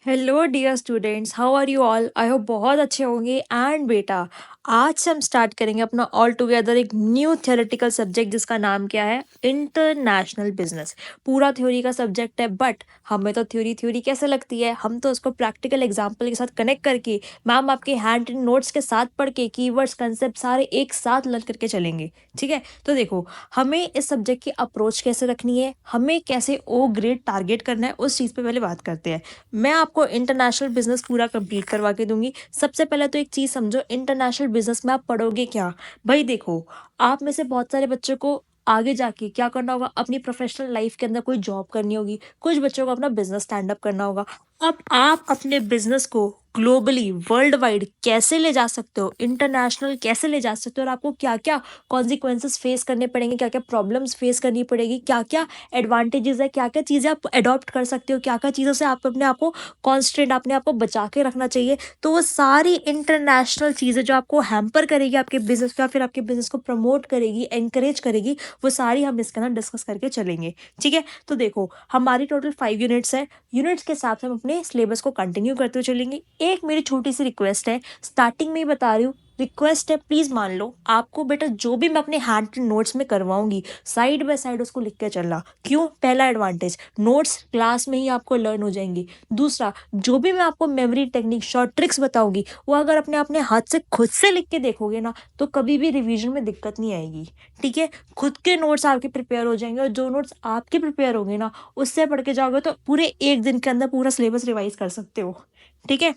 Hello dear students, how are you all? I hope बहुत अच्छे होंगे। एंड बेटा, आज से हम स्टार्ट करेंगे अपना ऑल टुगेदर एक न्यू थ्योरेटिकल सब्जेक्ट जिसका नाम क्या है? International business. पूरा थ्योरी का सब्जेक्ट है, बट हमें तो थ्योरी थ्योरी कैसे लगती है, हम तो उसको प्रैक्टिकल एग्जाम्पल के साथ कनेक्ट करके, मैम आपके हैंड इन नोट्स के साथ पढ़ के कीवर्ड्स कंसेप्ट सारे एक साथ लर्न करके चलेंगे। ठीक है, तो देखो, हमें इस सब्जेक्ट की अप्रोच कैसे रखनी है, हमें कैसे ओ ग्रेड टारगेट करना है, उस चीज़ पे पहले बात करते हैं। मैं आपको इंटरनेशनल बिजनेस पूरा कंप्लीट करवा के दूंगी। सबसे पहले तो एक चीज़ समझो, इंटरनेशनल बिजनेस में आप पढ़ोगे क्या? भाई देखो, आप में से बहुत सारे बच्चों को आगे जाके क्या करना होगा, अपनी प्रोफेशनल लाइफ के अंदर कोई जॉब करनी होगी, कुछ बच्चों को अपना बिजनेस स्टैंड अप करना होगा। अब आप अपने बिजनेस को ग्लोबली वर्ल्ड वाइड कैसे ले जा सकते हो, इंटरनेशनल कैसे ले जा सकते हो, और आपको क्या क्या कॉन्सिक्वेंसेस फेस करने पड़ेंगे, क्या क्या प्रॉब्लम्स फेस करनी पड़ेगी, क्या क्या एडवांटेजेस है, क्या क्या चीज़ें आप अडॉप्ट कर सकते हो, क्या क्या चीज़ों से आप अपने आप को कॉन्स्टेंट, अपने आप को बचा के रखना चाहिए। तो वो सारी इंटरनेशनल चीज़ें जो आपको हैम्पर करेगी आपके बिजनेस का, फिर आपके बिजनेस को प्रमोट करेगी, एनकरेज करेगी, वो सारी हम इसके अंदर डिस्कस करके चलेंगे। ठीक है, तो देखो, हमारी टोटल 5 यूनिट्स है। यूनिट्स के हिसाब से हम अपने सिलेबस को कंटिन्यू करते हुए चलेंगे। एक मेरी छोटी सी रिक्वेस्ट है, स्टार्टिंग में ही बता रही हूँ, रिक्वेस्ट है, प्लीज़ मान लो। आपको बेटा जो भी मैं अपने हैंड नोट्स में करवाऊंगी, साइड बाय साइड उसको लिख के चलना। क्यों? पहला एडवांटेज, नोट्स क्लास में ही आपको लर्न हो जाएंगी। दूसरा, जो भी मैं आपको मेमोरी टेक्निक, शॉर्ट ट्रिक्स बताऊंगी, वो अगर अपने अपने हाथ से खुद से लिख के देखोगे ना, तो कभी भी रिवीजन में दिक्कत नहीं आएगी। ठीक है, खुद के नोट्स आपके प्रिपेयर हो जाएंगे, और जो नोट्स आपके प्रिपेयर होंगे ना, उससे पढ़ के जाओगे तो पूरे एक दिन के अंदर पूरा सिलेबस रिवाइज कर सकते हो। ठीक है,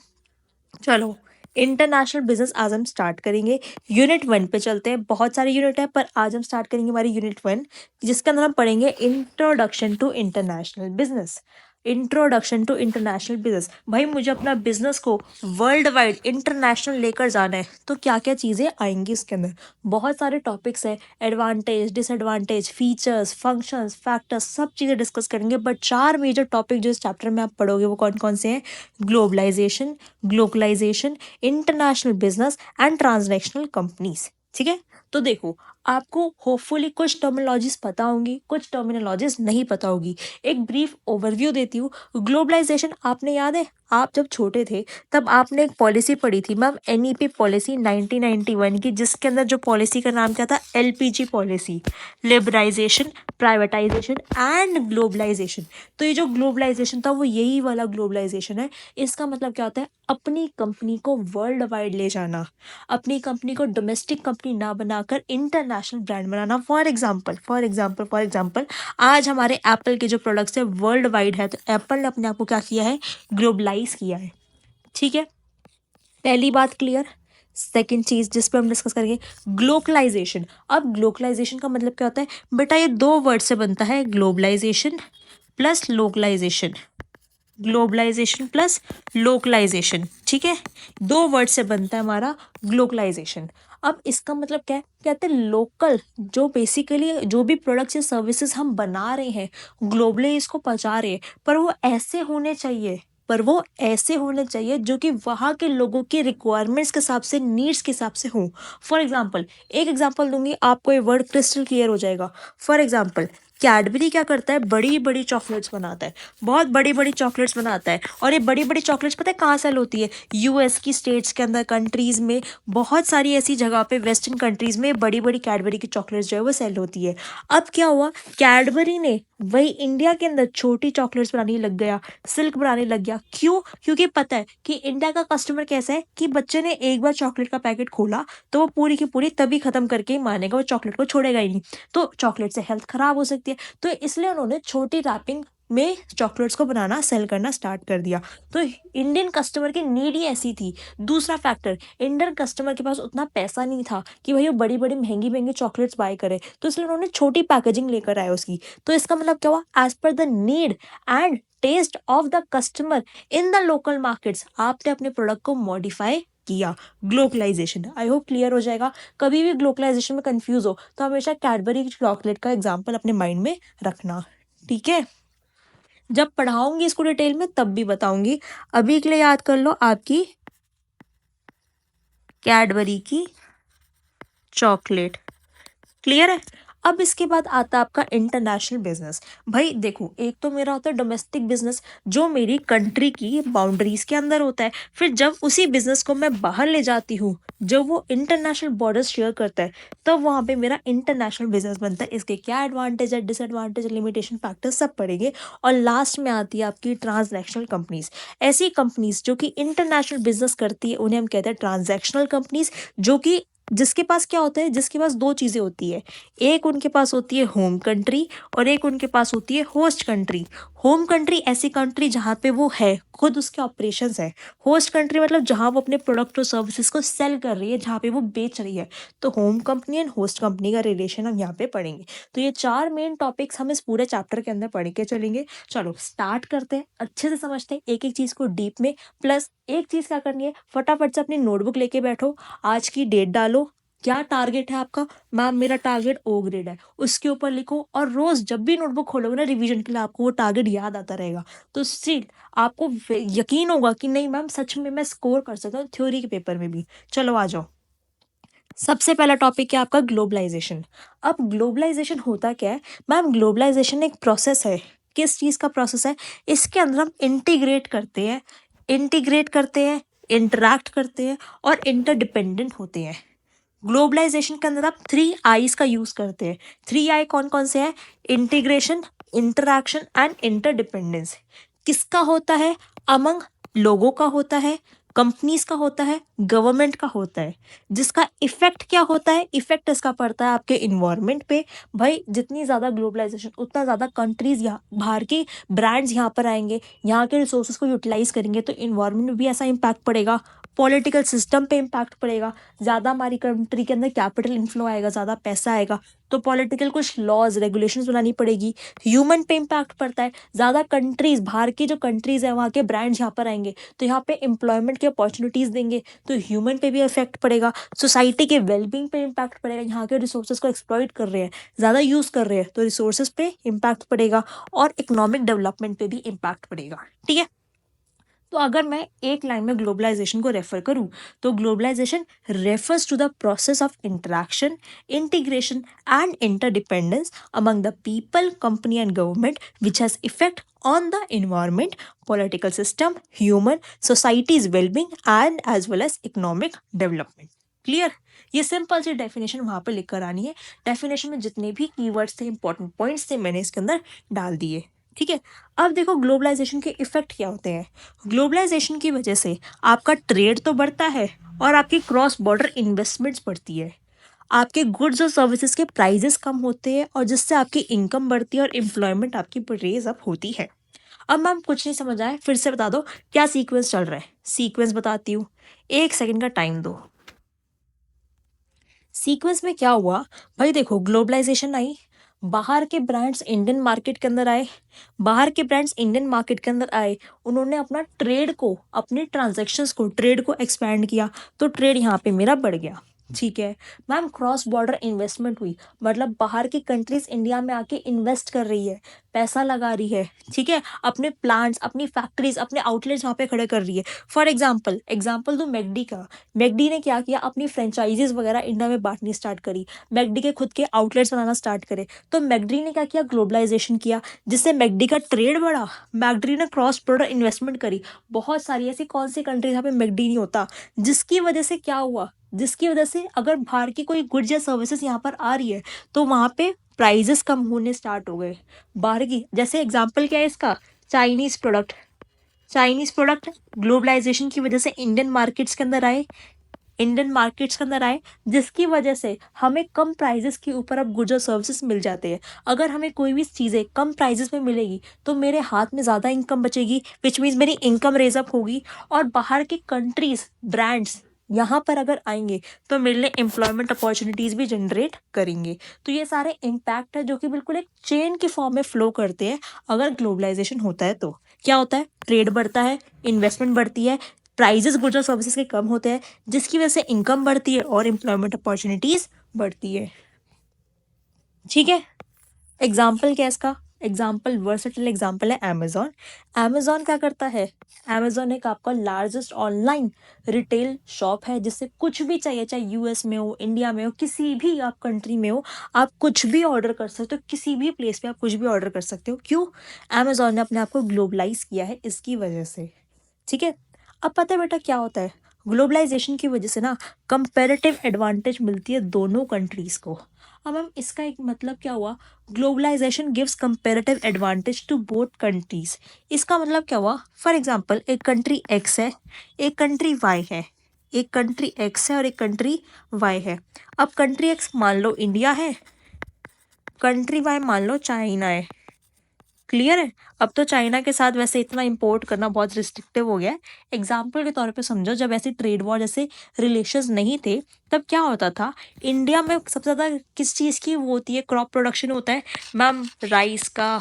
चलो, इंटरनेशनल बिजनेस आज हम स्टार्ट करेंगे। यूनिट 1 पे चलते हैं। बहुत सारे यूनिट है, पर आज हम स्टार्ट करेंगे हमारी यूनिट 1, जिसके अंदर हम पढ़ेंगे introduction to international business. Introduction to international business, भाई मुझे अपना बिजनेस को वर्ल्ड वाइड इंटरनेशनल लेकर जाना है, तो क्या क्या चीज़ें आएंगी इसके अंदर? बहुत सारे टॉपिक्स है, advantage, disadvantage, features, functions, factors, सब चीज़ें डिस्कस करेंगे। बट 4 मेजर टॉपिक जो इस चैप्टर में आप पढ़ोगे वो कौन कौन से हैं? Globalisation, globalisation, international business and transnational companies. ठीक है, तो देखो, आपको होपफुली कुछ टर्मिनोलॉजीज पता होंगी, कुछ टर्मिनोलॉजीज नहीं पता होगी। एक ब्रीफ ओवरव्यू देती हूँ। ग्लोबलाइजेशन, आपने याद है, आप जब छोटे थे तब आपने एक पॉलिसी पढ़ी थी मैम, एनईपी पॉलिसी 1991 की, जिसके अंदर जो पॉलिसी का नाम क्या था? LPG policy, liberalisation, privatisation and globalisation. तो ये जो ग्लोबलाइजेशन था वो यही वाला ग्लोबलाइजेशन है। इसका मतलब क्या होता है? अपनी कंपनी को वर्ल्ड वाइड ले जाना, अपनी कंपनी को डोमेस्टिक कंपनी ना बनाकर international brand banana. For example आज हमारे एप्पल के जो प्रोडक्ट्स है वर्ल्ड वाइड है, तो एप्पल ने अपने आप को क्या किया है? ग्लोबलाइज किया है। ठीक है, पहली बात क्लियर। सेकंड चीज जिस पे हम डिस्कस करेंगे, ग्लोबलाइजेशन। अब ग्लोबलाइजेशन का मतलब क्या होता है बेटा? ये 2 वर्ड से बनता है, globalisation plus localisation, globalisation plus localisation. ठीक है, 2 वर्ड से बनता है हमारा ग्लोबलाइजेशन। अब इसका मतलब क्या है? कहते हैं लोकल, जो बेसिकली जो भी प्रोडक्ट्स या सर्विसेज हम बना रहे हैं, ग्लोबली इसको पहुंचा रहे हैं, पर वो ऐसे होने चाहिए, जो कि वहाँ के लोगों के रिक्वायरमेंट्स के हिसाब से, नीड्स के हिसाब से हो। फॉर एग्जाम्पल, एक एग्जाम्पल दूंगी, आपको ये वर्ड क्रिस्टल क्लियर हो जाएगा। फॉर एग्जाम्पल, कैडबरी क्या करता है? बड़ी बड़ी चॉकलेट्स बनाता है, बहुत बड़ी बड़ी चॉकलेट्स बनाता है। और ये बड़ी बड़ी चॉकलेट्स पता है कहाँ सेल होती है? यूएस की स्टेट्स के अंदर, कंट्रीज में, बहुत सारी ऐसी जगह पे, वेस्टर्न कंट्रीज में बड़ी बड़ी कैडबरी की चॉकलेट्स जो है वो सेल होती है। अब क्या हुआ, कैडबरी ने वही इंडिया के अंदर छोटी चॉकलेट्स बनाने लग गया, सिल्क बनाने लग गया। क्यों? क्योंकि पता है कि इंडिया का कस्टमर कैसा है, कि बच्चे ने एक बार चॉकलेट का पैकेट खोला तो वो पूरी की पूरी तभी खत्म करके ही मानेगा, वो चॉकलेट को छोड़ेगा ही नहीं। तो चॉकलेट से हेल्थ खराब हो सकती है, तो इसलिए उन्होंने छोटी रैपिंग में चॉकलेट्स को बनाना, सेल करना स्टार्ट कर दिया। तो इंडियन कस्टमर की नीड ही ऐसी थी। दूसरा फैक्टर, इंडियन कस्टमर के पास उतना पैसा नहीं था कि भाई वो बड़ी बड़ी महंगी महंगी चॉकलेट्स बाय करे, तो इसलिए उन्होंने छोटी पैकेजिंग लेकर आए उसकी। तो इसका मतलब क्या हुआ? As per the need and taste of the customer in the local markets, आपने अपने प्रोडक्ट को मॉडिफाई किया। ग्लोबलाइजेशन, आई होप क्लियर हो जाएगा। कभी भी ग्लोबलाइजेशन में कंफ्यूज हो तो हमेशा कैडबरी चॉकलेट का एग्जांपल अपने माइंड में रखना। ठीक है, जब पढ़ाऊंगी इसको डिटेल में तब भी बताऊंगी। अभी के लिए याद कर लो, आपकी कैडबरी की चॉकलेट। क्लियर है? अब इसके बाद आता है आपका इंटरनेशनल बिजनेस। भाई देखो, एक तो मेरा होता है डोमेस्टिक बिजनेस जो मेरी कंट्री की बाउंड्रीज के अंदर होता है। फिर जब उसी बिजनेस को मैं बाहर ले जाती हूँ, जब वो इंटरनेशनल बॉर्डर शेयर करता है, तब वहाँ पे मेरा इंटरनेशनल बिजनेस बनता है। इसके क्या एडवांटेज है, डिसएडवांटेज, लिमिटेशन, फैक्टर्स सब पड़ेंगे। और लास्ट में आती है आपकी ट्रांसनेशनल कंपनीज। ऐसी कंपनीज जो कि इंटरनेशनल बिजनेस करती है उन्हें हम कहते हैं ट्रांजैक्शनल कंपनीज, जो कि जिसके पास क्या होता है, जिसके पास दो चीज़ें होती है। एक उनके पास होती है होम कंट्री और एक उनके पास होती है होस्ट कंट्री। होम कंट्री ऐसी कंट्री जहाँ पे वो है, खुद उसके ऑपरेशंस है। होस्ट कंट्री मतलब जहाँ वो अपने प्रोडक्ट और सर्विसेज को सेल कर रही है, जहाँ पे वो बेच रही है। तो home company and host company का रिलेशन हम यहाँ पे पढ़ेंगे। तो ये चार मेन टॉपिक्स हम इस पूरे चैप्टर के अंदर पढ़ के चलेंगे। चलो स्टार्ट करते हैं, अच्छे से समझते हैं एक एक चीज़ को डीप में। प्लस एक चीज़ क्या करनी है, फटाफट से अपनी नोटबुक लेके बैठो, आज की डेट डालो, क्या टारगेट है आपका। मैम मेरा टारगेट ओ ग्रेड है, उसके ऊपर लिखो। और रोज जब भी नोटबुक खोलोगे ना रिवीजन के लिए, आपको वो टारगेट याद आता रहेगा। तो स्टिल आपको यकीन होगा कि नहीं मैम सच में मैं स्कोर कर सकता हूँ थ्योरी के पेपर में भी। चलो आ जाओ। सबसे पहला टॉपिक है आपका ग्लोबलाइजेशन। अब ग्लोबलाइजेशन होता क्या है मैम? ग्लोबलाइजेशन एक प्रोसेस है। किस चीज़ का प्रोसेस है? इसके अंदर हम इंटीग्रेट करते हैं, इंटरैक्ट करते हैं और इंटरडिपेंडेंट होते हैं। ग्लोबलाइजेशन के अंदर आप 3 आईज का यूज करते हैं। 3 आई कौन कौन से हैं? Integration, interaction and interdependence. किसका होता है? अमंग लोगों का होता है, कंपनीज का होता है, गवर्नमेंट का होता है। जिसका इफेक्ट क्या होता है? इफेक्ट इसका पड़ता है आपके इन्वायरमेंट पे। भाई जितनी ज़्यादा ग्लोबलाइजेशन, उतना ज़्यादा कंट्रीज यहाँ, बाहर के ब्रांड्स यहाँ पर आएंगे, यहाँ के रिसोर्सेज को यूटिलाइज करेंगे, तो इन्वायरमेंट में भी ऐसा इम्पैक्ट पड़ेगा। पॉलिटिकल सिस्टम पे इम्पैक्ट पड़ेगा। ज़्यादा हमारी कंट्री के अंदर कैपिटल इन्फ्लो आएगा, ज़्यादा पैसा आएगा, तो पॉलिटिकल कुछ लॉज रेगुलेशंस बनानी पड़ेगी। ह्यूमन पे इम्पैक्ट पड़ता है। ज़्यादा कंट्रीज, बाहर की जो कंट्रीज है वहाँ के ब्रांड्स यहाँ पर आएंगे, तो यहाँ पे एम्प्लॉयमेंट की अपॉर्चुनिटीज़ देंगे, तो ह्यूमन पे भी इफेक्ट पड़ेगा। सोसाइटी के वेलबींग पे इम्पैक्ट पड़ेगा। यहाँ के रिसोर्सेज को एक्सप्लॉइट कर रहे हैं, ज़्यादा यूज़ कर रहे हैं, तो रिसोर्सेज पे इम्पैक्ट पड़ेगा और इकोनॉमिक डेवलपमेंट पे भी इम्पैक्ट पड़ेगा। ठीक है। तो अगर मैं एक लाइन में ग्लोबलाइजेशन को रेफर करूं, तो globalisation refers to the process of interaction, integration and interdependence among the people, company and government which has effect on the environment, political system, human, society's well-being and as well as economic development. Clear? ये simple सी definition वहां पे लिख कर आनी है। Definition में जितने भी कीवर्ड्स थे, इंपॉर्टेंट पॉइंट्स थे, मैंने इसके अंदर डाल दिए। ठीक है। अब देखो ग्लोबलाइजेशन के इफेक्ट क्या होते हैं। ग्लोबलाइजेशन की वजह से आपका ट्रेड तो बढ़ता है और आपकी क्रॉस बॉर्डर इन्वेस्टमेंट्स बढ़ती है। आपके गुड्स और सर्विसेज के प्राइजेस कम होते हैं और जिससे आपकी इनकम बढ़ती है और एम्प्लॉयमेंट आपकी रेज अप होती है। अब मैम कुछ नहीं समझ आया, फिर से बता दो क्या सीक्वेंस चल रहा है। सीक्वेंस बताती हूँ, 1 सेकंड का टाइम दो। सीक्वेंस में क्या हुआ भाई, देखो ग्लोबलाइजेशन आई, बाहर के ब्रांड्स इंडियन मार्केट के अंदर आए। बाहर के ब्रांड्स इंडियन मार्केट के अंदर आए, उन्होंने अपना ट्रेड को, अपने ट्रांजैक्शंस को, ट्रेड को एक्सपैंड किया, तो ट्रेड यहाँ पे मेरा बढ़ गया। ठीक है मैम। क्रॉस बॉर्डर इन्वेस्टमेंट हुई, मतलब बाहर की कंट्रीज इंडिया में आके इन्वेस्ट कर रही है, पैसा लगा रही है। ठीक है, अपने प्लांट्स, अपनी फैक्ट्रीज, अपने आउटलेट्स वहाँ पे खड़े कर रही है। फॉर एग्जाम्पल दो मैकडी का। मैकडी ने क्या किया, अपनी फ्रेंचाइजीज वगैरह इंडिया में बांटनी स्टार्ट करी, मैकडी के खुद के आउटलेट्स बनाना स्टार्ट करे। तो मैकडी ने क्या किया, ग्लोबलाइजेशन किया, जिससे मैकडी का ट्रेड बढ़ा। मैकडी ने क्रॉस बॉर्डर इन्वेस्टमेंट करी। बहुत सारी ऐसी कौन सी कंट्री जहाँ पे मैकडी नहीं होता, जिसकी वजह से क्या हुआ, जिसकी वजह से अगर बाहर की कोई गुड्स या सर्विसेज यहाँ पर आ रही है, तो वहाँ पे प्राइजेस कम होने स्टार्ट हो गए बाहर की। जैसे एग्जाम्पल क्या है इसका, Chinese product. Chinese product globalisation की वजह से इंडियन मार्केट्स के अंदर आए, जिसकी वजह से हमें कम प्राइजेस के ऊपर अब गुड्स और सर्विसेज मिल जाते हैं। अगर हमें कोई भी चीज़ें कम प्राइजेस में मिलेगी, तो मेरे हाथ में ज़्यादा इनकम बचेगी, विच मीन्स मेरी इनकम रेज अप होगी। और बाहर की कंट्रीज, ब्रांड्स यहाँ पर अगर आएंगे, तो मेरे लिए एम्प्लॉयमेंट अपॉर्चुनिटीज़ भी जनरेट करेंगे। तो ये सारे इम्पैक्ट है जो कि बिल्कुल एक चेन के फॉर्म में फ्लो करते हैं। अगर ग्लोबलाइजेशन होता है तो क्या होता है, ट्रेड बढ़ता है, इन्वेस्टमेंट बढ़ती है, प्राइजेस गुड्स और सर्विसेज के कम होते हैं, जिसकी वजह से इनकम बढ़ती है और एम्प्लॉयमेंट अपॉर्चुनिटीज बढ़ती है। ठीक है। एग्जाम्पल क्या है इसका, एग्जाम्पल, वर्सेटाइल एग्जाम्पल है अमेजोन। अमेजोन क्या करता है? अमेजोन एक आपका लार्जेस्ट ऑनलाइन रिटेल शॉप है, जिससे कुछ भी चाहिए, चाहे यूएस में हो, इंडिया में हो, किसी भी आप कंट्री में हो, आप कुछ भी ऑर्डर कर सकते हो, किसी भी प्लेस पे आप कुछ भी ऑर्डर कर सकते हो। क्यों? अमेजोन ने अपने आप को ग्लोबलाइज किया है इसकी वजह से। ठीक है, अब पता है बेटा क्या होता है? ग्लोबलाइजेशन की वजह से ना कंपैरेटिव एडवांटेज मिलती है दोनों कंट्रीज को। अब हम इसका एक मतलब क्या हुआ? Globalisation gives comparative advantage to both countries. इसका मतलब क्या हुआ? फॉर एग्जांपल, एक कंट्री एक्स है, एक कंट्री वाई है, एक कंट्री एक्स है और एक कंट्री वाई है। अब कंट्री एक्स मान लो इंडिया है, कंट्री वाई मान लो चाइना है। क्लियर है? अब तो चाइना के साथ वैसे इतना इंपोर्ट करना बहुत रिस्ट्रिक्टिव हो गया है। एग्जाम्पल के तौर पे समझो, जब ऐसे ट्रेड वॉर जैसे रिलेशंस नहीं थे, तब क्या होता था? इंडिया में सबसे ज़्यादा किस चीज़ की वो होती है, क्रॉप प्रोडक्शन होता है मैम, राइस का,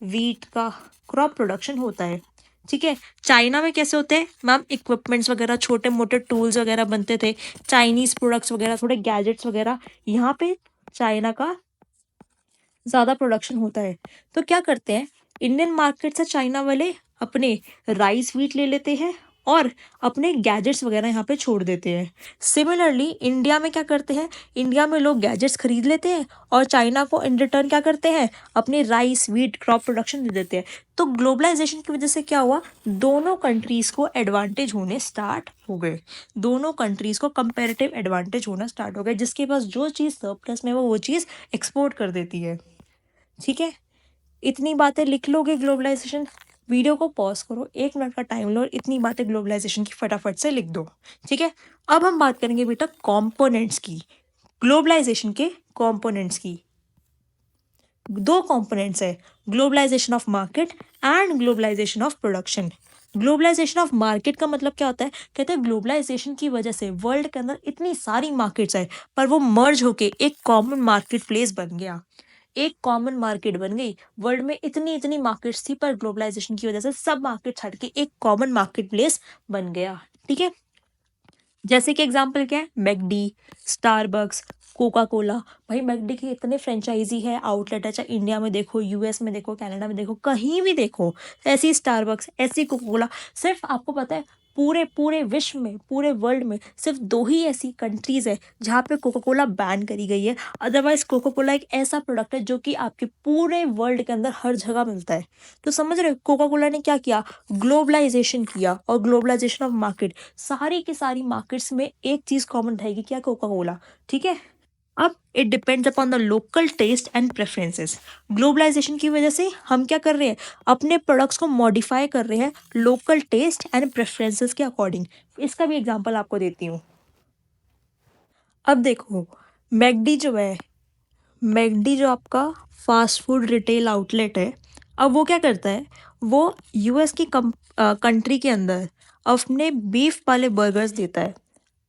वीट का क्रॉप प्रोडक्शन होता है। ठीक है, चाइना में कैसे होते हैं मैम? इक्विपमेंट्स वगैरह, छोटे मोटे टूल्स वगैरह बनते थे, चाइनीज प्रोडक्ट्स वगैरह, थोड़े गैजेट्स वगैरह, यहाँ पे चाइना का ज़्यादा प्रोडक्शन होता है। तो क्या करते हैं, इंडियन मार्केट से चाइना वाले अपने राइस वीट ले लेते हैं और अपने गैजेट्स वगैरह यहाँ पे छोड़ देते हैं। सिमिलरली इंडिया में क्या करते हैं, इंडिया में लोग गैजेट्स खरीद लेते हैं और चाइना को इन रिटर्न क्या करते हैं, अपने राइस वीट क्रॉप प्रोडक्शन दे देते हैं। तो ग्लोबलाइजेशन की वजह से क्या हुआ? दोनों कंट्रीज को एडवांटेज होने स्टार्ट हो गए, दोनों कंट्रीज को कंपेरेटिव एडवांटेज होना स्टार्ट हो गए। जिसके पास जो चीज़ सरप्लस में वो चीज़ एक्सपोर्ट कर देती है। ठीक है, इतनी बातें लिख लोगे ग्लोबलाइजेशन? वीडियो को पॉज करो, 1 मिनट का टाइम लो और इतनी बातें ग्लोबलाइजेशन की फटाफट से लिख दो। ठीक है, अब हम बात करेंगे बेटा कंपोनेंट्स की, ग्लोबलाइजेशन के कंपोनेंट्स की। दो कंपोनेंट्स है, globalisation of market and globalisation of production. Globalisation of market का मतलब क्या होता है? कहते हैं ग्लोबलाइजेशन की वजह से वर्ल्ड के अंदर इतनी सारी मार्केट्स है, पर वो मर्ज होके एक कॉमन मार्केट प्लेस बन गया, एक कॉमन मार्केट बन गई। वर्ल्ड में इतनी इतनी मार्केट्स थी, पर ग्लोबलाइजेशन की वजह से सब मार्केट हट के एक कॉमन मार्केट प्लेस बन गया। ठीक है, जैसे कि एग्जांपल क्या है, मैकडी, स्टारबक्स, कोका कोला। भाई मैकडी की इतने फ्रेंचाइजी है, आउटलेट है, चाहे इंडिया में देखो, यूएस में देखो, कनाडा में देखो, कहीं भी देखो, ऐसी स्टारबक्स, ऐसी कोका कोला। सिर्फ आपको पता है पूरे पूरे विश्व में, पूरे वर्ल्ड में सिर्फ 2 ही ऐसी कंट्रीज है जहाँ पे कोका कोला बैन करी गई है। अदरवाइज कोका कोला एक ऐसा प्रोडक्ट है जो कि आपके पूरे वर्ल्ड के अंदर हर जगह मिलता है। तो समझ रहे हो कोका कोला ने क्या किया? ग्लोबलाइजेशन किया, और ग्लोबलाइजेशन ऑफ मार्केट, सारी की सारी मार्केट्स में एक चीज कॉमन रहेगी, क्या? Coca Cola. ठीक है, अब it depends upon the local taste and preferences. Globalisation की वजह से हम क्या कर रहे हैं, अपने प्रोडक्ट्स को मॉडिफाई कर रहे हैं लोकल टेस्ट एंड प्रेफरेंसेस के अकॉर्डिंग। इसका भी एग्जांपल आपको देती हूँ। अब देखो, मैकडी जो है, मैकडी जो आपका फास्ट फूड रिटेल आउटलेट है, अब वो क्या करता है, वो यूएस की कंट्री के अंदर अपने बीफ वाले बर्गर्स देता है।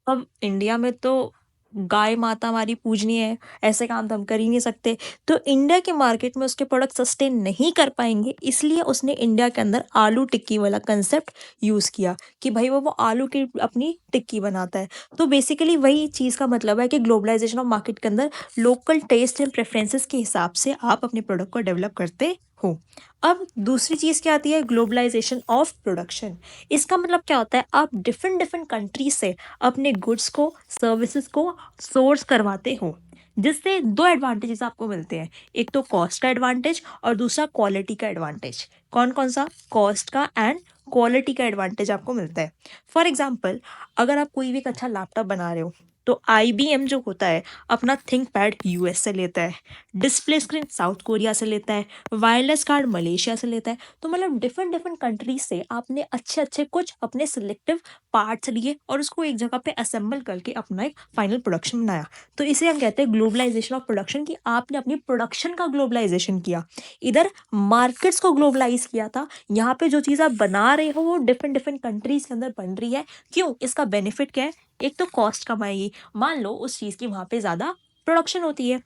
अब इंडिया में तो गाय माता हमारी पूजनीय है, ऐसे काम तो हम कर ही नहीं सकते। तो इंडिया के मार्केट में उसके प्रोडक्ट सस्टेन नहीं कर पाएंगे, इसलिए उसने इंडिया के अंदर आलू टिक्की वाला कंसेप्ट यूज़ किया कि भाई वो आलू की अपनी टिक्की बनाता है। तो बेसिकली वही चीज़ का मतलब है कि ग्लोबलाइजेशन ऑफ मार्केट के अंदर लोकल टेस्ट एंड प्रेफरेंसेस के हिसाब से आप अपने प्रोडक्ट को डेवलप करते हो। अब दूसरी चीज़ क्या आती है, ग्लोबलाइजेशन ऑफ प्रोडक्शन। इसका मतलब क्या होता है, आप डिफरेंट डिफरेंट कंट्रीज से अपने गुड्स को, सर्विसेज को सोर्स करवाते हो, जिससे 2 एडवांटेजेस आपको मिलते हैं। एक तो कॉस्ट का एडवांटेज और दूसरा क्वालिटी का एडवांटेज। कौन कौन सा? कॉस्ट का एंड क्वालिटी का एडवांटेज आपको मिलता है। फॉर एग्जाम्पल, अगर आप कोई भी एक अच्छा लैपटॉप बना रहे हो, तो IBM जो होता है अपना थिंक पैड यूएस से लेता है, डिस्प्ले स्क्रीन साउथ कोरिया से लेता है, वायरलेस कार्ड मलेशिया से लेता है। तो मतलब डिफरेंट डिफरेंट कंट्रीज से आपने अच्छे अच्छे कुछ अपने सिलेक्टिव पार्ट्स लिए और उसको एक जगह पे असेंबल करके अपना एक फाइनल प्रोडक्शन बनाया। तो इसे हम कहते हैं ग्लोबलाइजेशन ऑफ प्रोडक्शन, कि आपने अपनी प्रोडक्शन का ग्लोबलाइजेशन किया, इधर मार्केट्स को ग्लोबलाइज किया था। यहाँ पे जो चीज़ आप बना रहे हो वो डिफरेंट डिफरेंट कंट्रीज के अंदर बन रही है। क्यों? इसका बेनिफिट क्या है? एक तो कॉस्ट कमाएगी, मान लो उस चीज़ की वहाँ पे ज़्यादा प्रोडक्शन होती है,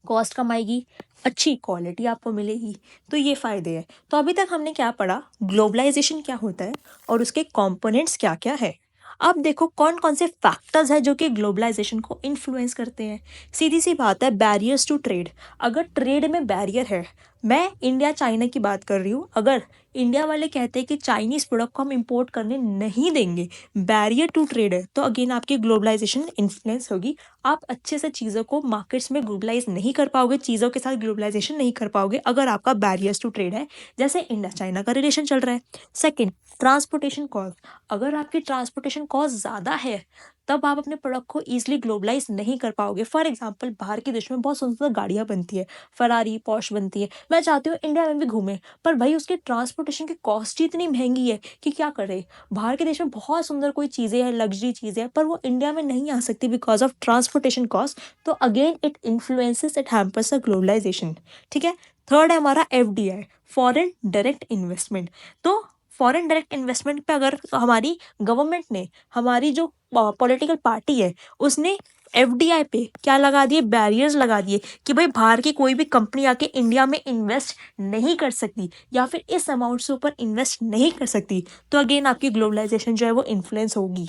कॉस्ट कमाएगी, अच्छी क्वालिटी आपको मिलेगी, तो ये फ़ायदे हैं। तो अभी तक हमने क्या पढ़ा, ग्लोबलाइजेशन क्या होता है और उसके कंपोनेंट्स क्या क्या है। अब देखो कौन कौन से फैक्टर्स हैं जो कि ग्लोबलाइजेशन को इन्फ्लुएंस करते हैं। सीधी सी बात है, बैरियर्स टू ट्रेड। अगर ट्रेड में बैरियर है मैं इंडिया चाइना की बात कर रही हूँ। अगर इंडिया वाले कहते हैं कि चाइनीज प्रोडक्ट को हम इंपोर्ट करने नहीं देंगे, बैरियर टू ट्रेड है, तो अगेन आपकी ग्लोबलाइजेशन इन्फ्लुएंस होगी। आप अच्छे से चीज़ों को मार्केट्स में ग्लोबलाइज नहीं कर पाओगे, चीज़ों के साथ ग्लोबलाइजेशन नहीं कर पाओगे अगर आपका बैरियर्स टू ट्रेड है, जैसे इंडिया चाइना का रिलेशन चल रहा है। Second, transportation cost. अगर आपकी ट्रांसपोर्टेशन कॉस्ट ज़्यादा है तब आप अपने प्रोडक्ट को ईजिली ग्लोबलाइज नहीं कर पाओगे। फॉर एग्जाम्पल, बाहर के देश में बहुत सुंदर गाड़ियाँ बनती है, फरारी पॉश बनती है, मैं चाहती हूँ इंडिया में भी घूमे, पर भाई उसकी ट्रांसपोर्टेशन की कॉस्ट ही इतनी महंगी है कि क्या करे। बाहर के देश में बहुत सुंदर कोई चीज़ें हैं, लग्जरी चीज़ें हैं, पर वो इंडिया में नहीं आ सकती बिकॉज ऑफ ट्रांसपोर्टेशन कॉस्ट। तो again it influences, it hampers the globalisation. ठीक है। थर्ड है हमारा FDI, फॉरेन डायरेक्ट इन्वेस्टमेंट। तो फॉरेन डायरेक्ट इन्वेस्टमेंट पे अगर हमारी गवर्नमेंट ने, हमारी जो पॉलिटिकल पार्टी है, उसने FDI पे क्या लगा दिए, बैरियर्स लगा दिए कि भाई बाहर की कोई भी कंपनी आके इंडिया में इन्वेस्ट नहीं कर सकती या फिर इस अमाउंट से ऊपर इन्वेस्ट नहीं कर सकती, तो अगेन आपकी ग्लोबलाइजेशन जो है वो इन्फ्लुएंस होगी।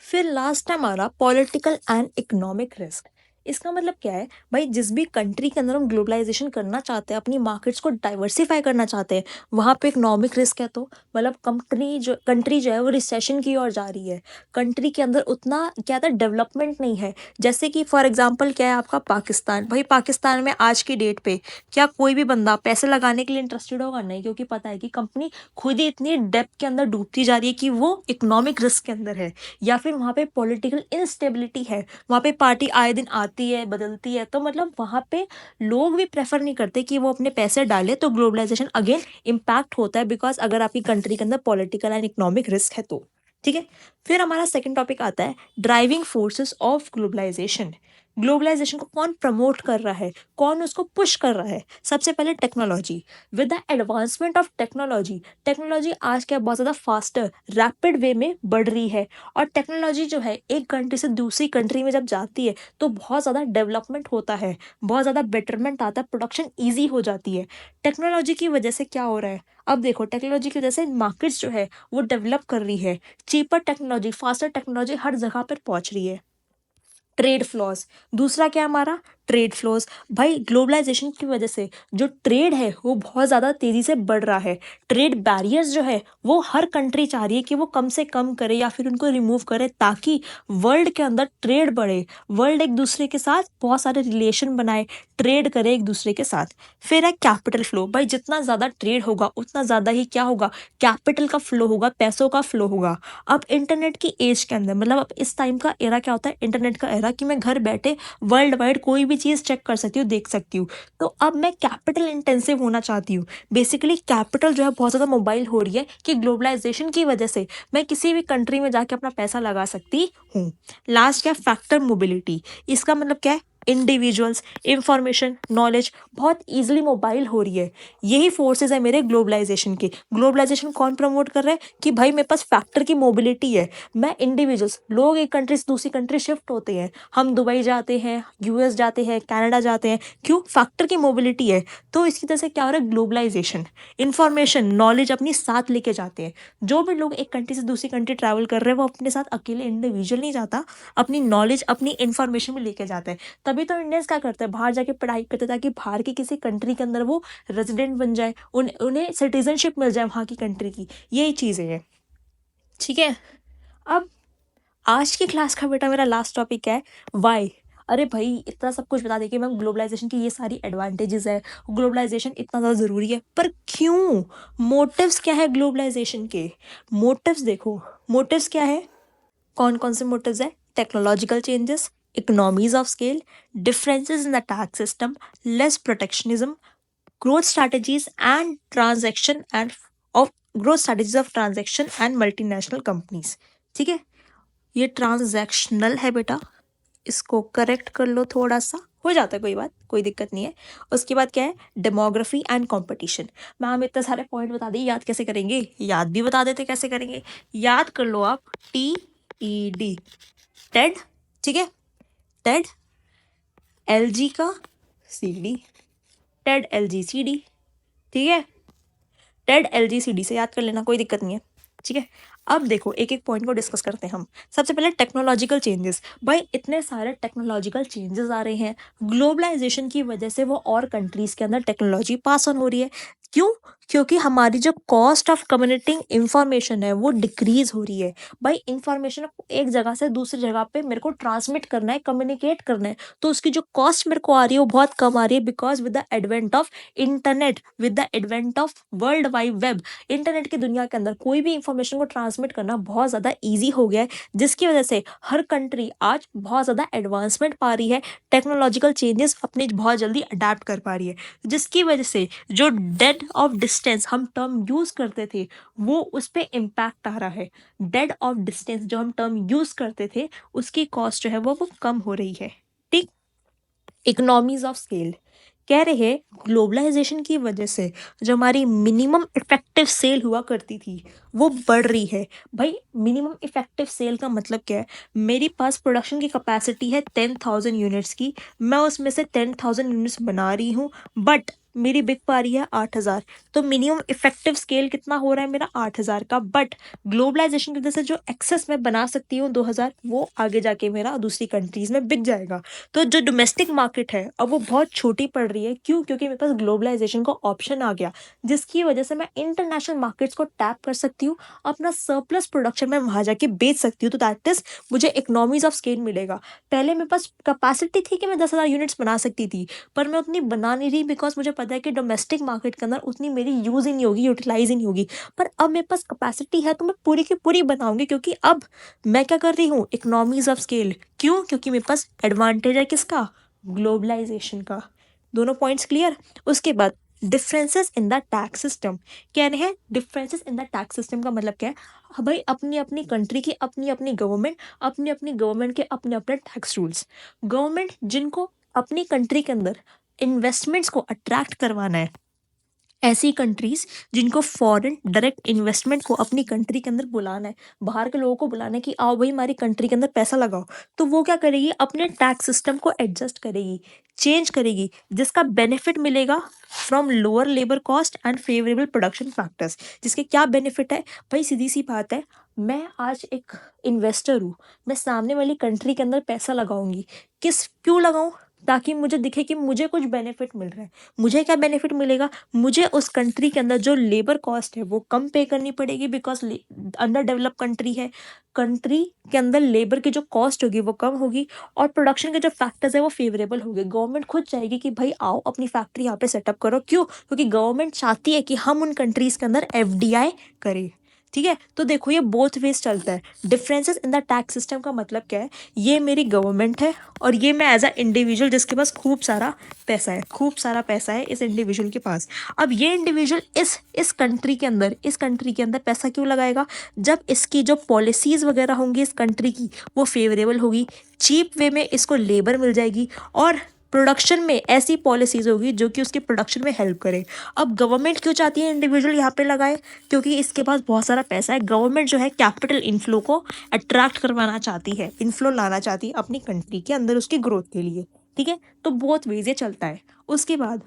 फिर लास्ट है हमारा पॉलिटिकल एंड इकोनॉमिक रिस्क। इसका मतलब क्या है भाई, जिस भी कंट्री के अंदर हम ग्लोबलाइजेशन करना चाहते हैं, अपनी मार्केट्स को डाइवर्सिफाई करना चाहते हैं, वहाँ पे इकोनॉमिक रिस्क है। तो मतलब कंट्री जो है वो रिसेशन की ओर जा रही है। कंट्री के अंदर उतना क्या था, डेवलपमेंट नहीं है। जैसे कि फॉर एग्जांपल क्या है आपका पाकिस्तान। भाई पाकिस्तान में आज की डेट पे क्या कोई भी बंदा पैसे लगाने के लिए इंटरेस्टेड होगा? नहीं, क्योंकि पता है कि कंपनी खुद ही इतनी डेप्थ के अंदर डूबती जा रही है कि वो इकोनॉमिक रिस्क के अंदर है। या फिर वहाँ पे पॉलिटिकल इंस्टेबिलिटी है, वहाँ पे पार्टी आए दिन आती है बदलती है, तो मतलब वहाँ पे लोग भी प्रेफर नहीं करते कि वो अपने पैसे डाले। तो ग्लोबलाइजेशन अगेन इम्पैक्ट होता है बिकॉज अगर आपकी कंट्री के अंदर पॉलिटिकल एंड इकोनॉमिक रिस्क है तो। ठीक है। फिर हमारा सेकंड टॉपिक आता है driving forces of globalisation. Globalisation को कौन प्रमोट कर रहा है, कौन उसको पुश कर रहा है? सबसे पहले technology. With the advancement of technology, technology आज क्या बहुत ज़्यादा फास्टर रैपिड वे में बढ़ रही है। और टेक्नोलॉजी जो है एक कंट्री से दूसरी कंट्री में जब जाती है तो बहुत ज़्यादा डेवलपमेंट होता है, बहुत ज़्यादा बेटरमेंट आता है, प्रोडक्शन ईजी हो जाती है। टेक्नोलॉजी की वजह से क्या हो रहा है, अब देखो टेक्नोलॉजी की वजह से मार्केट्स जो है वो डेवलप कर रही है। चीपर टेक्नोलॉजी, फास्टर टेक्नोलॉजी हर जगह पर पहुंच रही है। ट्रेड फ्लॉज, दूसरा क्या हमारा ट्रेड फ्लॉज। भाई ग्लोबलाइजेशन की वजह से जो ट्रेड है वो बहुत ज़्यादा तेज़ी से बढ़ रहा है। ट्रेड बैरियर्स जो है वो हर कंट्री चाह रही है कि वो कम से कम करे या फिर उनको रिमूव करे, ताकि वर्ल्ड के अंदर ट्रेड बढ़े, वर्ल्ड एक दूसरे के साथ बहुत सारे रिलेशन बनाए, ट्रेड करे एक दूसरे के साथ। फिर है कैपिटल फ्लो। भाई जितना ज़्यादा ट्रेड होगा उतना ज़्यादा ही क्या होगा, कैपिटल का फ्लो होगा, पैसों का फ्लो होगा। अब इंटरनेट की एज के अंदर, मतलब अब इस टाइम का एरा क्या होता है, इंटरनेट का एरा, कि मैं घर बैठे वर्ल्ड वाइड कोई भी चीज़ चेक कर सकती हूँ, देख सकती हूँ। तो अब मैं कैपिटल इंटेंसिव होना चाहती हूँ। बेसिकली कैपिटल जो है बहुत ज़्यादा मोबाइल हो रही है कि ग्लोबलाइजेशन की वजह से मैं किसी भी कंट्री में जाके अपना पैसा लगा सकती हूँ। लास्ट क्या, फैक्टर मोबिलिटी। इसका मतलब क्या है, इंडिविजुअल्स, इंफॉर्मेशन, नॉलेज बहुत ईजिली मोबाइल हो रही है। यही फोर्सेस है मेरे ग्लोबलाइजेशन के। ग्लोबलाइजेशन कौन प्रमोट कर रहा है कि भाई मेरे पास फैक्टर की मोबिलिटी है। मैं इंडिविजुअल्स, लोग एक कंट्री से दूसरी कंट्री शिफ्ट होते हैं, हम दुबई जाते हैं, US जाते हैं, कनाडा जाते हैं, क्यों? फैक्टर की मोबिलिटी है। तो इसकी तरह से क्या हो रहा है, ग्लोबलाइजेशन, इंफॉर्मेशन, नॉलेज अपनी साथ लेके जाते हैं। जो भी लोग एक कंट्री से दूसरी कंट्री ट्रैवल कर रहे हैं वो अपने साथ अकेले इंडिविजुअल नहीं जाता, अपनी नॉलेज, अपनी इंफॉर्मेशन भी लेके जाता है। तभी तो इंडियंस क्या करते हैं, बाहर जाके पढ़ाई करते हैं ताकि बाहर की किसी कंट्री के अंदर वो रेजिडेंट बन जाए, उन्हें सिटीजनशिप मिल जाए वहाँ की कंट्री की। यही चीज़ें हैं। ठीक है। अब आज की क्लास का बेटा मेरा लास्ट टॉपिक है वाई। अरे भाई इतना सब कुछ बता दें मैम, ग्लोबलाइजेशन की ये सारी एडवांटेजेस है, ग्लोबलाइजेशन इतना ज़्यादा ज़रूरी है, पर क्यों? मोटिव्स क्या है ग्लोबलाइजेशन के? मोटिव्स देखो, मोटिव्स क्या है, कौन कौन से मोटिव्स है? Technological changes, economies of scale, differences in the tax system, less protectionism, growth strategies and transaction and of growth strategies of transaction and multinational companies। ठीक है। ये ट्रांजैक्शनल है बेटा, इसको करेक्ट कर लो, थोड़ा सा हो जाता है, कोई बात, कोई दिक्कत नहीं है। उसके बाद क्या है, डेमोग्राफी एंड कंपटीशन। मैम इतने सारे पॉइंट बता दिए, याद कैसे करेंगे? याद भी बता देते कैसे करेंगे, याद कर लो आप, TED, टेड। ठीक है, टेड, LG का CD, टेड LGCD। ठीक है, टेड LGCD से याद कर लेना, कोई दिक्कत नहीं है। ठीक है। अब देखो एक एक पॉइंट को डिस्कस करते हैं हम। सबसे पहले टेक्नोलॉजिकल चेंजेस। भाई इतने सारे टेक्नोलॉजिकल चेंजेस आ रहे हैं, ग्लोबलाइजेशन की वजह से वो और कंट्रीज के अंदर टेक्नोलॉजी पास ऑन हो रही है। क्यों? क्योंकि हमारी जो कॉस्ट ऑफ कम्युनिकेटिंग इंफॉर्मेशन है वो डिक्रीज हो रही है। भाई इंफॉर्मेशन एक जगह से दूसरी जगह पे मेरे को ट्रांसमिट करना है, कम्युनिकेट करना है, तो उसकी जो कॉस्ट मेरे को आ रही है वो बहुत कम आ रही है, because with the advent of internet, with the advent of world wide web, internet की दुनिया के अंदर कोई भी इंफॉर्मेशन को ट्रांसमिट करना बहुत ज़्यादा ईजी हो गया है, जिसकी वजह से हर कंट्री आज बहुत ज़्यादा एडवांसमेंट पा रही है, टेक्नोलॉजिकल चेंजेस अपनी बहुत जल्दी अडेप्ट कर पा रही है, जिसकी वजह से जो डेड ऑफ डिस्टेंस हम टर्म यूज़ करते थे वो उस पर इम्पैक्ट आ रहा है। डेड ऑफ डिस्टेंस जो हम टर्म यूज़ करते थे उसकी कॉस्ट जो है वो कम हो रही है। ठीक। इकोनॉमीज ऑफ स्केल कह रहे हैं ग्लोबलाइजेशन की वजह से जो हमारी मिनिमम इफेक्टिव सेल हुआ करती थी वो बढ़ रही है। भाई मिनिमम इफेक्टिव सेल का मतलब क्या है? मेरे पास प्रोडक्शन की कैपेसिटी है 10,000 यूनिट्स की, मैं उसमें से 10,000 यूनिट्स बना रही हूँ, बट मेरी बिक पा रही है 8,000, तो मिनिमम इफेक्टिव स्केल कितना हो रहा है मेरा? 8,000 का। बट ग्लोबलाइजेशन की वजह से जो एक्सेस मैं बना सकती हूँ 2,000, वो आगे जाके मेरा दूसरी कंट्रीज में बिक जाएगा। तो जो डोमेस्टिक मार्केट है अब वो बहुत छोटी पड़ रही है। क्यों? क्योंकि मेरे पास ग्लोबलाइजेशन का ऑप्शन आ गया, जिसकी वजह से मैं इंटरनेशनल मार्केट्स को टैप कर सकती हूँ, अपना सरप्लस प्रोडक्शन मैं वहां जाके बेच सकती हूँ, तो दैट इज मुझे इकोनॉमीज ऑफ स्केल मिलेगा। पहले मेरे पास कैपेसिटी थी कि मैं 10,000 यूनिट्स बना सकती थी, पर मैं उतनी बना नहीं रही, बिकॉज मुझे पता है कि डोमेस्टिक मार्केट के अंदर उतनी मेरी यूज ही नहीं होगी, यूटिलाइज ही नहीं होगी। पर अब मेरे पास कैपेसिटी है तो मैं पूरी की पूरी बनाऊंगी, क्योंकि अब मैं क्या कर रही हूँ? Economies of scale. क्यों? क्योंकि मेरे पास एडवांटेज है किसका? ग्लोबलाइजेशन का। दोनों पॉइंट्स क्लियर? उसके बाद differences in the tax system कह रहे हैं। Differences in the tax system का मतलब क्या है? हाँ भाई अपनी अपनी कंट्री की अपनी अपनी गवर्नमेंट, अपनी अपनी गवर्नमेंट के अपने अपने टैक्स रूल्स। गवर्नमेंट जिनको अपनी कंट्री के अंदर इन्वेस्टमेंट्स को अट्रैक्ट करवाना है, ऐसी कंट्रीज जिनको फॉरेन डायरेक्ट इन्वेस्टमेंट को अपनी कंट्री के अंदर बुलाना है, बाहर के लोगों को बुलाना है कि आओ भाई हमारी कंट्री के अंदर पैसा लगाओ, तो वो क्या करेगी? अपने टैक्स सिस्टम को एडजस्ट करेगी, चेंज करेगी, जिसका बेनिफिट मिलेगा from lower labour cost and favourable production factors. जिसके क्या बेनिफिट है? भाई सीधी सी बात है, मैं आज एक इन्वेस्टर हूँ, मैं सामने वाली कंट्री के अंदर पैसा लगाऊंगी, क्यों लगाऊं? ताकि मुझे दिखे कि मुझे कुछ बेनिफिट मिल रहा है। मुझे क्या बेनिफिट मिलेगा? मुझे उस कंट्री के अंदर जो लेबर कॉस्ट है वो कम पे करनी पड़ेगी, बिकॉज अंडर डेवलप कंट्री है, कंट्री के अंदर लेबर की जो कॉस्ट होगी वो कम होगी, और प्रोडक्शन के जो फैक्टर्स है वो फेवरेबल होंगे। गवर्नमेंट खुद चाहेगी कि भाई आओ अपनी फैक्ट्री यहाँ पे सेटअप करो। क्यों? क्योंकि गवर्नमेंट चाहती है कि हम उन कंट्रीज के अंदर एफडीआई करें। ठीक है, तो देखो ये बोथ वेज चलता है। Differences in the tax system का मतलब क्या है? ये मेरी गवर्नमेंट है और ये मैं एज अ इंडिविजुअल जिसके पास खूब सारा पैसा है, खूब सारा पैसा है इस इंडिविजुअल के पास। अब ये इंडिविजुअल इस कंट्री के अंदर पैसा क्यों लगाएगा? जब इसकी जो पॉलिसीज वगैरह होंगी इस कंट्री की वो फेवरेबल होगी, चीप वे में इसको लेबर मिल जाएगी, और प्रोडक्शन में ऐसी पॉलिसीज होगी जो कि उसके प्रोडक्शन में हेल्प करे। अब गवर्नमेंट क्यों चाहती है इंडिविजुअल यहाँ पे लगाए? क्योंकि इसके पास बहुत सारा पैसा है। गवर्नमेंट जो है कैपिटल इनफ्लो को अट्रैक्ट करवाना चाहती है, इनफ्लो लाना चाहती है अपनी कंट्री के अंदर उसकी ग्रोथ के लिए। ठीक है, तो बहुत वेज ये चलता है। उसके बाद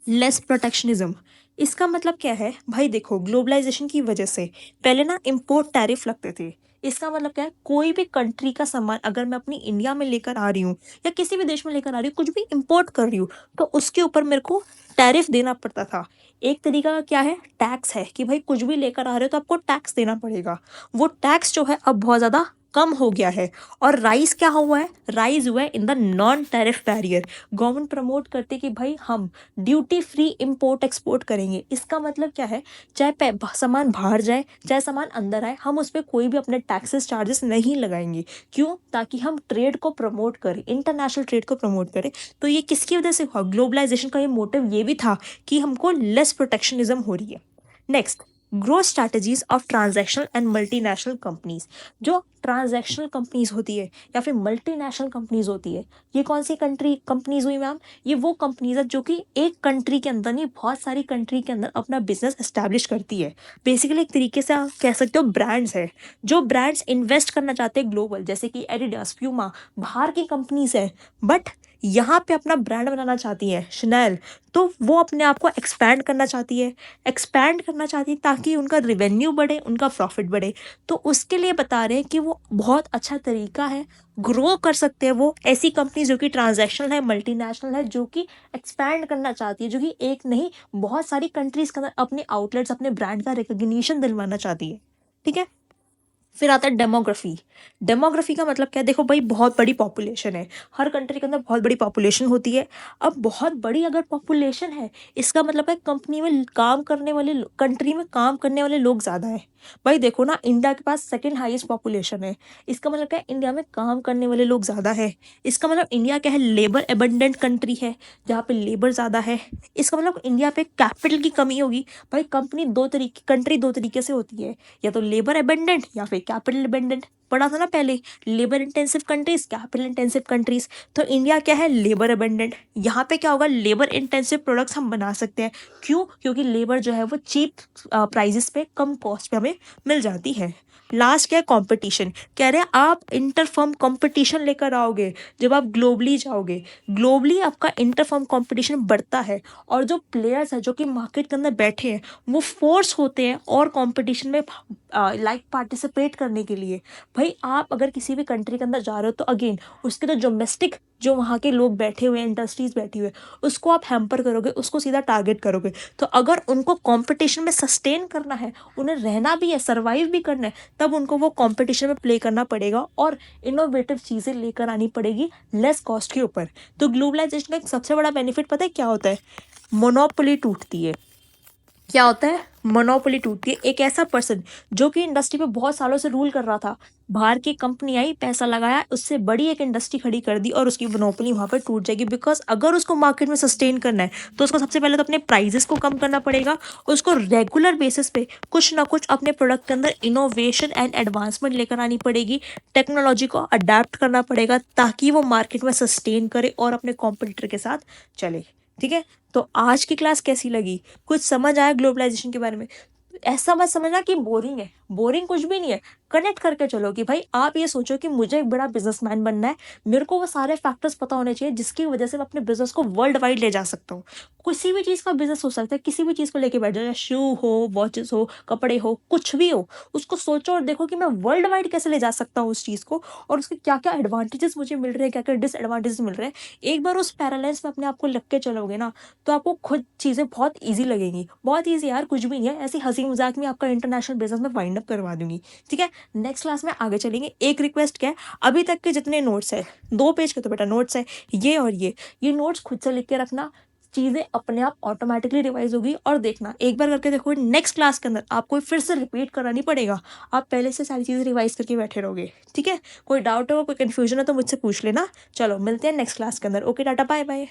लेस प्रोटेक्शनिज्म। इसका मतलब क्या है? भाई देखो ग्लोबलाइजेशन की वजह से पहले ना इम्पोर्ट टैरिफ लगते थे। इसका मतलब क्या है? कोई भी कंट्री का सामान अगर मैं अपनी इंडिया में लेकर आ रही हूँ या किसी भी देश में लेकर आ रही हूँ, कुछ भी इम्पोर्ट कर रही हूँ, तो उसके ऊपर मेरे को टैरिफ देना पड़ता था। एक तरीका का क्या है? टैक्स है कि भाई कुछ भी लेकर आ रहे हो तो आपको टैक्स देना पड़ेगा। वो टैक्स जो है अब बहुत ज़्यादा कम हो गया है। और राइज क्या हुआ है? राइज हुआ है in the non tariff barrier. Government promote करते कि भाई हम ड्यूटी फ्री इंपोर्ट एक्सपोर्ट करेंगे। इसका मतलब क्या है? चाहे सामान बाहर जाए चाहे सामान अंदर आए, हम उस पर कोई भी अपने टैक्सेस चार्जेस नहीं लगाएंगे। क्यों? ताकि हम ट्रेड को प्रमोट करें, इंटरनेशनल ट्रेड को प्रमोट करें। तो ये किसकी वजह से हुआ? ग्लोबलाइजेशन का ये मोटिव ये भी था कि हमको लेस प्रोटेक्शनिज्म हो रही है। Next, growth strategies of transactional and multinational companies. जो ट्रांजैक्शनल कंपनीज होती है या फिर मल्टीनेशनल कंपनीज होती है, ये कौन सी कंपनीज हुई मैम? ये वो कंपनीज है जो कि एक कंट्री के अंदर नहीं, बहुत सारी कंट्री के अंदर अपना बिजनेस एस्टैब्लिश करती है। बेसिकली एक तरीके से आप कह सकते हो ब्रांड्स है, जो ब्रांड्स इन्वेस्ट करना चाहते हैं ग्लोबल, जैसे कि एडिडास, प्यूमा, बाहर की कंपनीज है, बट यहाँ पे अपना ब्रांड बनाना चाहती है शनेल, तो वो अपने आप को एक्सपैंड करना चाहती है, ताकि उनका रेवेन्यू बढ़े, उनका प्रॉफिट बढ़े। तो उसके लिए बता रहे हैं कि वो बहुत अच्छा तरीका है, ग्रो कर सकते हैं वो ऐसी कंपनी जो कि ट्रांजैक्शनल है, मल्टीनेशनल है, जो कि एक्सपैंड करना चाहती है, जो कि एक नहीं बहुत सारी कंट्रीज के अंदर अपने आउटलेट्स, अपने ब्रांड का रिकग्निशन दिलवाना चाहती है। ठीक है। फिर आता है डेमोग्राफी। डेमोग्राफी का मतलब क्या है? देखो भाई, बहुत बड़ी पॉपुलेशन है, हर कंट्री के अंदर बहुत बड़ी पॉपुलेशन होती है। अब बहुत बड़ी अगर पॉपुलेशन है, इसका मतलब है कंपनी में काम करने वाले, कंट्री में काम करने वाले लोग ज़्यादा है। भाई देखो ना, इंडिया के पास सेकंड हाईएस्ट पॉपुलेशन है, इसका मतलब क्या है? इंडिया में काम करने वाले लोग ज़्यादा है। इसका मतलब इंडिया क्या है? लेबर एबंडेंट कंट्री है, जहाँ पे लेबर ज़्यादा है। इसका मतलब इंडिया पे कैपिटल की कमी होगी। भाई कंट्री दो तरीके से होती है, या तो लेबर एबेंडेंट या फिर कैपिटल डिपेंडेंट। पढ़ा था ना पहले, labour intensive countries, capital intensive countries. तो इंडिया क्या है? Labour abandoned. यहाँ पे क्या होगा? लेबर इंटेंसिव प्रोडक्ट्स हम बना सकते हैं। क्यों? क्योंकि लेबर जो है वो चीप प्राइजेस पे, कम कॉस्ट पे हमें मिल जाती है। लास्ट क्या है? कंपटीशन। कह रहे हैं आप इंटरफर्म कंपटीशन लेकर आओगे जब आप ग्लोबली जाओगे। ग्लोबली आपका इंटरफर्म कंपटीशन बढ़ता है, और जो प्लेयर्स है जो कि मार्केट के अंदर बैठे हैं, वो फोर्स होते हैं और कंपटीशन में पार्टिसिपेट करने के लिए। भाई आप अगर किसी भी कंट्री के अंदर जा रहे हो, तो अगेन उसके तो डोमेस्टिक जो वहाँ के लोग बैठे हुए हैं, इंडस्ट्रीज बैठी हुई है, उसको आप हैम्पर करोगे, उसको सीधा टारगेट करोगे। तो अगर उनको कंपटीशन में सस्टेन करना है, उन्हें रहना भी है, सर्वाइव भी करना है, तब उनको वो कंपटीशन में प्ले करना पड़ेगा और इनोवेटिव चीज़ें लेकर आनी पड़ेगी लेस कॉस्ट के ऊपर। तो ग्लोबलाइजेशन का एक सबसे बड़ा बेनिफिट पता है क्या होता है? मोनोपोली टूटती है। क्या होता है? मोनोपोली टूटती है। एक ऐसा पर्सन जो कि इंडस्ट्री पे बहुत सालों से रूल कर रहा था, बाहर की कंपनी आई, पैसा लगाया, उससे बड़ी एक इंडस्ट्री खड़ी कर दी, और उसकी मोनोपोली वहाँ पर टूट जाएगी। बिकॉज अगर उसको मार्केट में सस्टेन करना है, तो उसको सबसे पहले तो अपने प्राइजेस को कम करना पड़ेगा, उसको रेगुलर बेसिस पे कुछ ना कुछ अपने प्रोडक्ट के अंदर इनोवेशन एंड एडवांसमेंट लेकर आनी पड़ेगी, टेक्नोलॉजी को अडेप्ट करना पड़ेगा, ताकि वो मार्केट में सस्टेन करे और अपने कॉम्पिटिटर के साथ चले। ठीक है। तो आज की क्लास कैसी लगी? कुछ समझ आया ग्लोबलाइजेशन के बारे में? ऐसा मत समझना कि बोरिंग है, बोरिंग कुछ भी नहीं है। कनेक्ट करके चलो कि भाई आप ये सोचो कि मुझे एक बड़ा बिजनेसमैन बनना है, मेरे को वो सारे फैक्टर्स पता होने चाहिए जिसकी वजह से मैं अपने बिजनेस को वर्ल्ड वाइड ले जा सकता हूँ। किसी भी चीज़ का बिजनेस हो सकता है, किसी भी चीज़ को लेके बैठ जाओ, शू हो, वॉचेस हो, कपड़े हो, कुछ भी हो, उसको सोचो और देखो कि मैं वर्ल्ड वाइड कैसे ले जा सकता हूँ उस चीज़ को, और उसके क्या क्या एडवांटेजेस मुझे मिल रहे हैं, क्या क्या डिसएडवांटेजेस मिल रहे हैं। एक बार उस पैरालाइज में अपने आप को लग के चलोगे ना, तो आपको खुद चीज़ें बहुत ईजी लगेंगी। बहुत ईजी यार, कुछ भी नहीं है, ऐसी हंसी मजाक में आपका इंटरनेशनल बिजनेस में वाइंड अप करवा दूंगी। ठीक है। नेक्स्ट क्लास में आगे चलेंगे। एक रिक्वेस्ट क्या है, अभी तक के जितने नोट्स है, 2 पेज के तो बेटा नोट्स है, ये और ये नोट्स खुद से लिख के रखना। चीज़ें अपने आप ऑटोमेटिकली रिवाइज होगी, और देखना एक बार करके देखो, नेक्स्ट क्लास के अंदर आपको फिर से रिपीट करानी पड़ेगा। आप पहले से सारी चीज़ें रिवाइज करके बैठे रहोगे। ठीक है। कोई डाउट हो, कोई कन्फ्यूजन हो तो मुझसे पूछ लेना। चलो मिलते हैं नेक्स्ट क्लास के अंदर। Okay, ta-ta, bye bye.